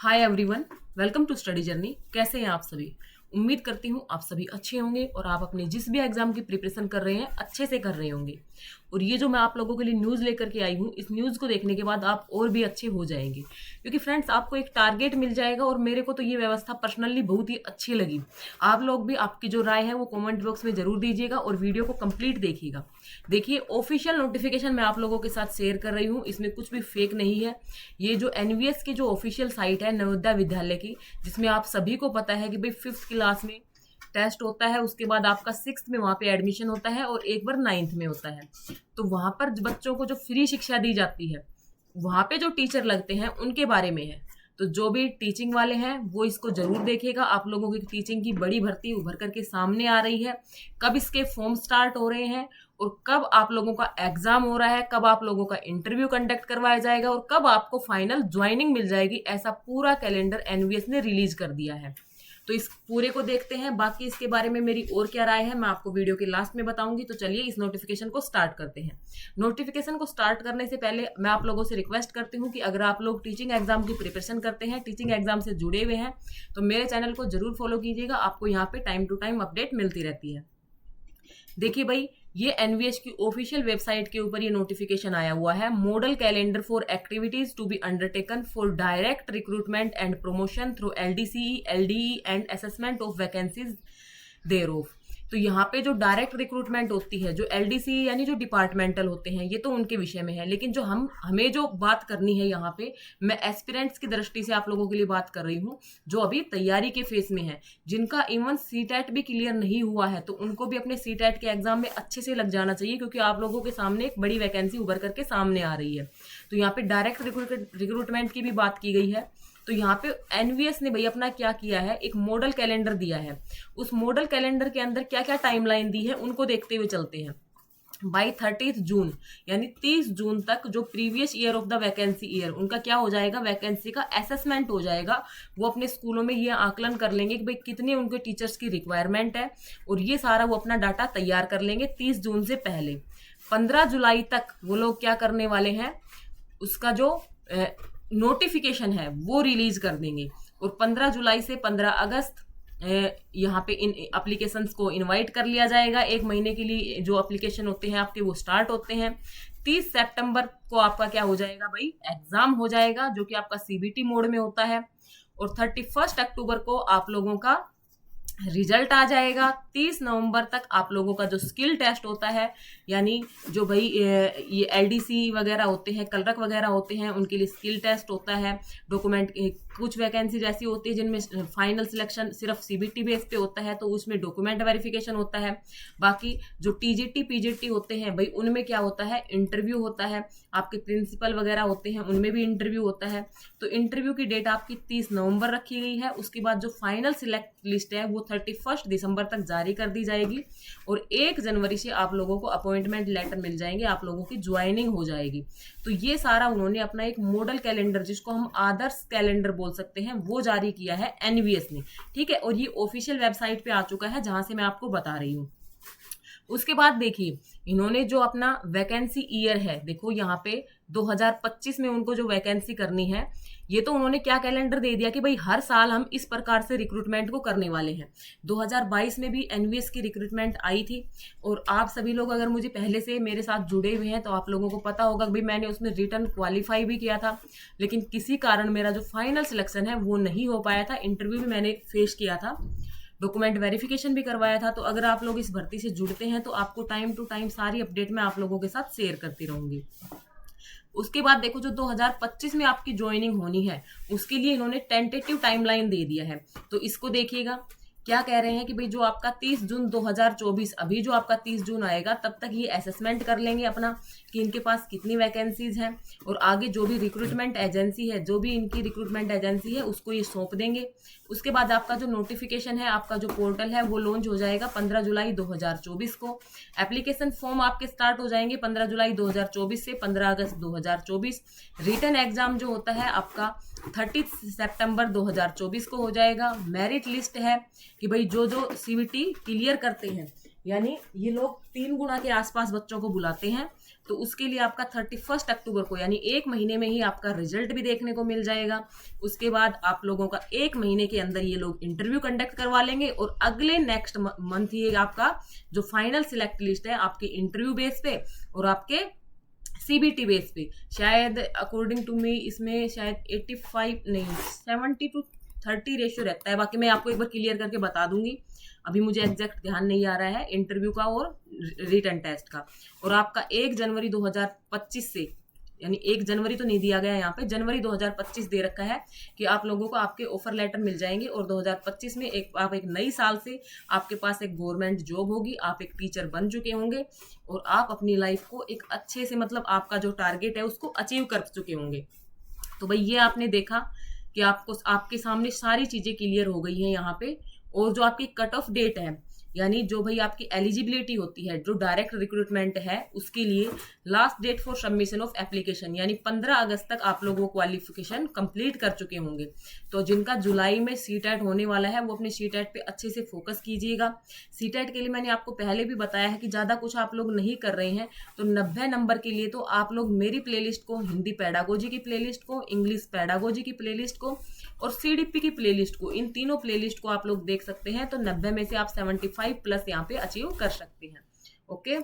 Hi everyone, welcome to study journey. कैसे हैं आप सभी? उम्मीद करती हूँ आप सभी अच्छे होंगे और आप अपने जिस भी एग्जाम की प्रिपरेशन कर रहे हैं अच्छे से कर रहे होंगे। और ये जो मैं आप लोगों के लिए न्यूज़ लेकर के आई हूँ, इस न्यूज़ को देखने के बाद आप और भी अच्छे हो जाएंगे, क्योंकि फ्रेंड्स आपको एक टारगेट मिल जाएगा। और मेरे को तो ये व्यवस्था पर्सनली बहुत ही अच्छी लगी। आप लोग भी आपकी जो राय है वो कमेंट बॉक्स में जरूर दीजिएगा और वीडियो को कंप्लीट देखिएगा। देखिए, ऑफिशियल नोटिफिकेशन मैं आप लोगों के साथ शेयर कर रही हूँ, इसमें कुछ भी फेक नहीं है। ये जो एनवीएस की जो ऑफिशियल साइट है नवोदय विद्यालय की, जिसमें आप सभी को पता है कि भाई 5th क्लास में टेस्ट होता है, उसके बाद आपका 6th में वहाँ पे एडमिशन होता है और एक बार 9th में होता है। तो वहाँ पर बच्चों को जो फ्री शिक्षा दी जाती है, वहाँ पे जो टीचर लगते हैं उनके बारे में है। तो जो भी टीचिंग वाले हैं वो इसको जरूर देखेगा। आप लोगों की टीचिंग की बड़ी भर्ती उभर करके सामने आ रही है। कब इसके फॉर्म स्टार्ट हो रहे हैं और कब आप लोगों का एग्जाम हो रहा है, कब आप लोगों का इंटरव्यू कंडक्ट करवाया जाएगा और कब आपको फाइनल ज्वाइनिंग मिल जाएगी, ऐसा पूरा कैलेंडर एनवीएस ने रिलीज कर दिया है। तो इस पूरे को देखते हैं। बाकी इसके बारे में मेरी और क्या राय है मैं आपको वीडियो के लास्ट में बताऊंगी। तो चलिए इस नोटिफिकेशन को स्टार्ट करते हैं। नोटिफिकेशन को स्टार्ट करने से पहले मैं आप लोगों से रिक्वेस्ट करती हूँ कि अगर आप लोग टीचिंग एग्जाम की प्रिपरेशन करते हैं, टीचिंग एग्जाम से जुड़े हुए हैं, तो मेरे चैनल को जरूर फॉलो कीजिएगा। आपको यहाँ पे टाइम टू टाइम अपडेट मिलती रहती है। देखिए भाई, ये एनवीएस की ऑफिशियल वेबसाइट के ऊपर ये नोटिफिकेशन आया हुआ है। Model calendar for activities to be undertaken for direct recruitment and promotion through LDCE LDE and assessment of vacancies there of. तो यहाँ पे जो डायरेक्ट रिक्रूटमेंट होती है, जो एलडीसी यानी जो डिपार्टमेंटल होते हैं, ये तो उनके विषय में है। लेकिन जो हमें जो बात करनी है यहाँ पे, मैं एस्पिरेंट्स की दृष्टि से आप लोगों के लिए बात कर रही हूँ, जो अभी तैयारी के फेस में है, जिनका इवन सीटेट भी क्लियर नहीं हुआ है, तो उनको भी अपने सीटेट के एग्जाम में अच्छे से लग जाना चाहिए, क्योंकि आप लोगों के सामने एक बड़ी वैकेंसी उभर करके सामने आ रही है। तो यहाँ पे डायरेक्ट रिक्रूटमेंट की भी बात की गई है। तो यहाँ पे एनवीएस ने भाई अपना क्या किया है, एक मॉडल कैलेंडर दिया है। उस मॉडल कैलेंडर के अंदर क्या क्या टाइमलाइन दी है उनको देखते हुए चलते हैं। बाई 30 जून यानी 30 जून तक जो previous year of the vacancy year, उनका क्या हो जाएगा, वैकेंसी का असेसमेंट हो जाएगा। वो अपने स्कूलों में ये आकलन कर लेंगे कि भाई कितने उनके टीचर्स की रिक्वायरमेंट है, और ये सारा वो अपना डाटा तैयार कर लेंगे 30 जून से पहले। 15 जुलाई तक वो लोग क्या करने वाले हैं, उसका जो नोटिफिकेशन है वो रिलीज कर देंगे। और 15 जुलाई से 15 अगस्त यहाँ पे इन एप्लीकेशंस को इनवाइट कर लिया जाएगा। एक महीने के लिए जो एप्लीकेशन होते हैं आपके वो स्टार्ट होते हैं। 30 सितंबर को आपका क्या हो जाएगा भाई, एग्जाम हो जाएगा, जो कि आपका सीबीटी मोड में होता है। और 31 अक्टूबर को आप लोगों का रिजल्ट आ जाएगा। 30 नवंबर तक आप लोगों का जो स्किल टेस्ट होता है, यानी जो भाई ये एलडीसी वगैरह होते हैं, कलरक वगैरह होते हैं, उनके लिए स्किल टेस्ट होता है। डॉक्यूमेंट, कुछ वैकेंसीज ऐसी होती है जिनमें फाइनल सिलेक्शन सिर्फ सीबीटी बेस पे होता है, तो उसमें डॉक्यूमेंट वेरिफिकेशन होता है। बाकी जो टीजीटी पीजीटी होते हैं भाई, उनमें क्या होता है, इंटरव्यू होता है। आपके प्रिंसिपल वगैरह होते हैं, उनमें भी इंटरव्यू होता है। तो इंटरव्यू की डेट आपकी 30 नवंबर रखी गई है। उसके बाद जो फाइनल सिलेक्ट लिस्ट है वो 31 दिसंबर तक जारी कर दी जाएगी। और 1 जनवरी से आप लोगों को अपॉइंटमेंट लेटर मिल जाएंगे, आप लोगों की ज्वाइनिंग हो जाएगी। तो ये सारा उन्होंने अपना एक मॉडल कैलेंडर, जिसको हम आदर्श कैलेंडर बोल सकते हैं, वो जारी किया है एनवीएस ने। ठीक है, और ये ऑफिशियल वेबसाइट पे आ चुका है, जहां से मैं आपको बता रही हूँ। उसके बाद देखिए, इन्होंने जो अपना वैकेंसी ईयर है, देखो यहाँ पे 2025 में उनको जो वैकेंसी करनी है, ये तो उन्होंने क्या कैलेंडर दे दिया कि भाई हर साल हम इस प्रकार से रिक्रूटमेंट को करने वाले हैं। 2022 में भी एनवीएस की रिक्रूटमेंट आई थी, और आप सभी लोग अगर मुझे पहले से मेरे साथ जुड़े हुए हैं तो आप लोगों को पता होगा कि भाई मैंने उसमें रिटर्न क्वालिफाई भी किया था। लेकिन किसी कारण मेरा जो फाइनल सिलेक्शन है वो नहीं हो पाया था। इंटरव्यू भी मैंने फेस किया था, डॉक्यूमेंट वेरिफिकेशन भी करवाया था। तो अगर आप लोग इस भर्ती से जुड़ते हैं तो आपको टाइम टू टाइम सारी अपडेट मैं आप लोगों के साथ शेयर करती रहूंगी। उसके बाद देखो, जो 2025 में आपकी ज्वाइनिंग होनी है, उसके लिए इन्होंने टेंटेटिव टाइमलाइन दे दिया है। तो इसको देखिएगा, क्या कह रहे हैं कि भाई जो आपका 30 जून 2024, अभी जो आपका 30 जून आएगा तब तक ये असेसमेंट कर लेंगे अपना कि इनके पास कितनी वैकेंसीज हैं, और आगे जो भी रिक्रूटमेंट एजेंसी है, जो भी इनकी रिक्रूटमेंट एजेंसी है, उसको ये सौंप देंगे। उसके बाद आपका जो नोटिफिकेशन है, आपका जो पोर्टल है, वो लॉन्च हो जाएगा 15 जुलाई 2024 को। एप्लीकेशन फॉर्म आपके स्टार्ट हो जाएंगे 15 जुलाई 2024 से 15 अगस्त 2024। रिटन एग्जाम जो होता है आपका 30 सितंबर 2024 को हो जाएगा। मेरिट लिस्ट है कि भाई जो जो सीबीटी क्लियर करते हैं, यानी ये लोग 3 गुना के आसपास बच्चों को बुलाते हैं, तो उसके लिए आपका 31 अक्टूबर को यानी 1 महीने में ही आपका रिजल्ट भी देखने को मिल जाएगा। उसके बाद आप लोगों का 1 महीने के अंदर ये लोग इंटरव्यू कंडक्ट करवा लेंगे और अगले नेक्स्ट मंथ ये आपका जो फाइनल सिलेक्ट लिस्ट है आपके इंटरव्यू बेस पे और आपके सीबीटी बेस पे, शायद अकॉर्डिंग टू मी इसमें शायद 85 नहीं 70-30 रेशियो रहता है। बाकी मैं आपको एक बार क्लियर करके बता दूंगी, अभी मुझे एग्जैक्ट ध्यान नहीं आ रहा है इंटरव्यू का और रिटन टेस्ट का। और आपका 1 जनवरी 2025 से, यानी 1 जनवरी तो नहीं दिया गया है यहाँ पे, जनवरी 2025 दे रखा है कि आप लोगों को आपके ऑफर लेटर मिल जाएंगे और 2025 में आप एक नई साल से आपके पास एक गवर्नमेंट जॉब होगी, आप एक टीचर बन चुके होंगे और आप अपनी लाइफ को एक अच्छे से मतलब आपका जो टारगेट है उसको अचीव कर चुके होंगे। तो भाई ये आपने देखा कि आपको आपके सामने सारी चीजें क्लियर हो गई हैं यहाँ पे। और जो आपकी कट ऑफ डेट है, यानी जो भाई आपकी एलिजिबिलिटी होती है जो डायरेक्ट रिक्रूटमेंट है, उसके लिए last date for submission of application यानी 15 अगस्त तक आप लोग वो क्वालिफिकेशन कंप्लीट कर चुके होंगे। तो जिनका जुलाई में सीटेट होने वाला है वो अपने सीटेट पे अच्छे से फोकस कीजिएगा। सीटेट के लिए मैंने आपको पहले भी बताया है कि ज़्यादा कुछ आप लोग नहीं कर रहे हैं, तो 90 नंबर के लिए तो आप लोग मेरी प्लेलिस्ट को, हिंदी पैडागोजी की प्लेलिस्ट को, इंग्लिश पैडागोजी की प्लेलिस्ट को और सीडीपी की प्लेलिस्ट को, इन तीनों प्लेलिस्ट को आप लोग देख सकते हैं। तो 90 में से आप 75+ यहाँ पे अचीव कर सकते हैं। ओके,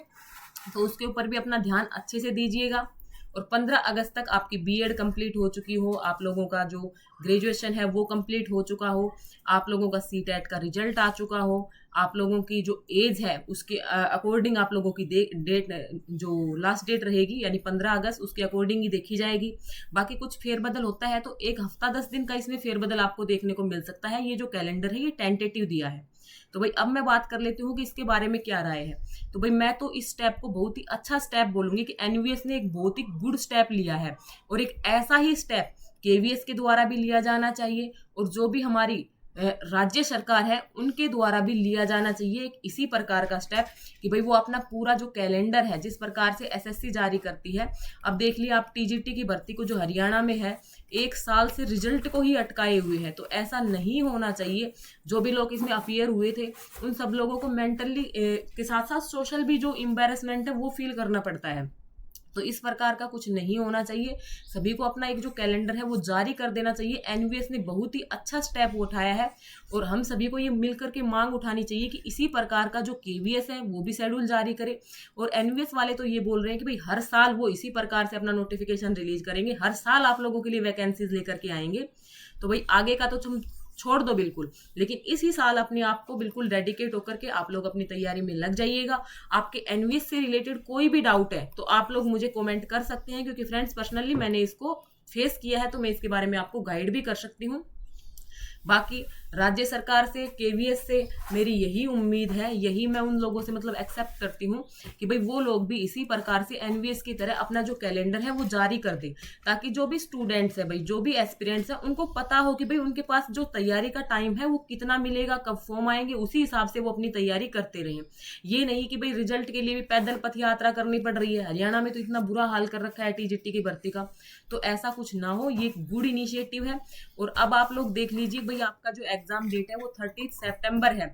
तो उसके ऊपर भी अपना ध्यान अच्छे से दीजिएगा। और 15 अगस्त तक आपकी बीएड कंप्लीट हो चुकी हो, आप लोगों का जो ग्रेजुएशन है वो कंप्लीट हो चुका हो, आप लोगों का सीटेट का रिजल्ट आ चुका हो, आप लोगों की जो एज है उसके अकॉर्डिंग आप लोगों की डेट जो लास्ट डेट रहेगी यानी 15 अगस्त उसके अकॉर्डिंग ही देखी जाएगी। बाकी कुछ फेरबदल होता है तो 1 हफ्ता 10 दिन का इसमें फेरबदल आपको देखने को मिल सकता है। ये जो कैलेंडर है ये टेंटेटिव दिया है। तो भाई अब मैं बात कर लेती हूँ कि इसके बारे में क्या राय है। तो भाई मैं तो इस स्टेप को बहुत ही अच्छा स्टेप बोलूंगी कि एनवीएस ने एक बहुत ही गुड स्टेप लिया है और एक ऐसा ही स्टेप केवीएस के द्वारा भी लिया जाना चाहिए और जो भी हमारी राज्य सरकार है उनके द्वारा भी लिया जाना चाहिए एक इसी प्रकार का स्टेप कि भाई वो अपना पूरा जो कैलेंडर है जिस प्रकार से एसएससी जारी करती है। अब देख लिया आप टीजीटी की भर्ती को जो हरियाणा में है 1 साल से रिजल्ट को ही अटकाए हुए हैं, तो ऐसा नहीं होना चाहिए। जो भी लोग इसमें अफेयर हुए थे उन सब लोगों को मेंटली के साथ साथ सोशल भी जो एम्बेरसमेंट है वो फील करना पड़ता है। तो इस प्रकार का कुछ नहीं होना चाहिए। सभी को अपना एक जो कैलेंडर है वो जारी कर देना चाहिए। एनवीएस ने बहुत ही अच्छा स्टेप उठाया है और हम सभी को ये मिलकर के मांग उठानी चाहिए कि इसी प्रकार का जो केवीएस है वो भी शेड्यूल जारी करे। और एनवीएस वाले तो ये बोल रहे हैं कि भाई हर साल वो इसी प्रकार से अपना नोटिफिकेशन रिलीज करेंगे, हर साल आप लोगों के लिए वैकेंसीज लेकर के आएंगे। तो भाई आगे का तो तुम छोड़ दो बिल्कुल, लेकिन इसी साल अपने आप को बिल्कुल डेडिकेट होकर के आप लोग अपनी तैयारी में लग जाइएगा। आपके एनवीएस से रिलेटेड कोई भी डाउट है तो आप लोग मुझे कमेंट कर सकते हैं, क्योंकि फ्रेंड्स पर्सनली मैंने इसको फेस किया है तो मैं इसके बारे में आपको गाइड भी कर सकती हूँ। बाकी राज्य सरकार से, केवीएस से मेरी यही उम्मीद है, यही मैं उन लोगों से मतलब एक्सेप्ट करती हूँ कि भाई वो लोग भी इसी प्रकार से एनवीएस की तरह अपना जो कैलेंडर है वो जारी कर दे, ताकि जो भी स्टूडेंट्स है भाई, जो भी एस्पिरेंट्स है, उनको पता हो कि भाई उनके पास जो तैयारी का टाइम है वो कितना मिलेगा, कब फॉर्म आएंगे, उसी हिसाब से वो अपनी तैयारी करते रहें। ये नहीं कि भाई रिजल्ट के लिए भी पैदल पथ यात्रा करनी पड़ रही है। हरियाणा में तो इतना बुरा हाल कर रखा है टीजीटी की भर्ती का, तो ऐसा कुछ ना हो। ये एक गुड इनिशिएटिव है। और अब आप लोग देख लीजिए भाई आपका जो एग्जाम डेट है वो 30 सितंबर है।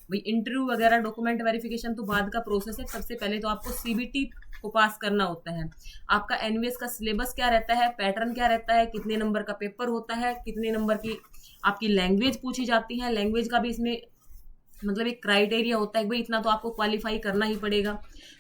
भाई इंटरव्यू वगैरह डॉक्यूमेंट वेरिफिकेशन तो बाद का प्रोसेस है। सबसे पहले तो आपको सीबीटी को पास करना होता है। आपका एनवीएस का सिलेबस क्या रहता है, पैटर्न क्या रहता है, कितने नंबर का पेपर होता है, कितने नंबर की आपकी लैंग्वेज पूछी जाती है, लैंग्वेज का भी इसमें मतलब एक क्राइटेरिया होता है कि भाई इतना तो आपको क्वालिफाई करना ही पड़ेगा।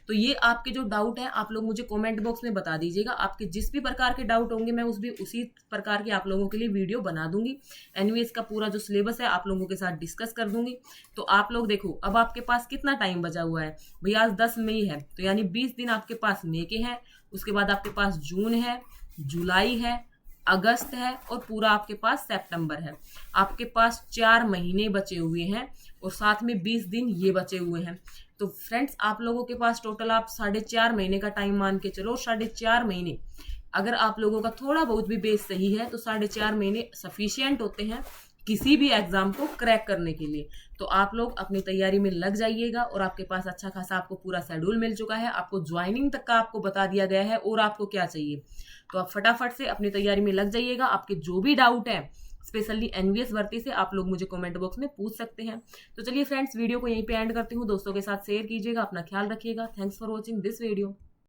तो ये आपके जो डाउट है आप लोग मुझे कमेंट बॉक्स में बता दीजिएगा। आपके जिस भी प्रकार के डाउट होंगे मैं उसी प्रकार के आप लोगों के लिए वीडियो बना दूंगी। एनवीएस का पूरा जो सिलेबस है आप लोगों के साथ डिस्कस कर दूंगी। तो आप लोग देखो अब आपके पास कितना टाइम बचा हुआ है भाई, आज 10 मई है तो यानी 20 दिन आपके पास मई के हैं। उसके बाद आपके पास जून है, जुलाई है, अगस्त है और पूरा आपके पास सितंबर है। आपके पास 4 महीने बचे हुए हैं और साथ में 20 दिन ये बचे हुए हैं। तो फ्रेंड्स आप लोगों के पास टोटल आप 4.5 महीने का टाइम मान के चलो। 4.5 महीने अगर आप लोगों का थोड़ा बहुत भी बेस सही है तो 4.5 महीने सफिशियंट होते हैं किसी भी एग्जाम को क्रैक करने के लिए। तो आप लोग अपनी तैयारी में लग जाइएगा और आपके पास अच्छा खासा आपको पूरा शेड्यूल मिल चुका है। आपको ज्वाइनिंग तक का आपको बता दिया गया है और आपको क्या चाहिए। तो आप फटाफट से अपनी तैयारी में लग जाइएगा। आपके जो भी डाउट है स्पेशली एनवीएस भर्ती से आप लोग मुझे कमेंट बॉक्स में पूछ सकते हैं। तो चलिए फ्रेंड्स वीडियो को यहीं पे एंड करती हूँ। दोस्तों के साथ शेयर कीजिएगा, अपना ख्याल रखिएगा। Thanks for watching this video.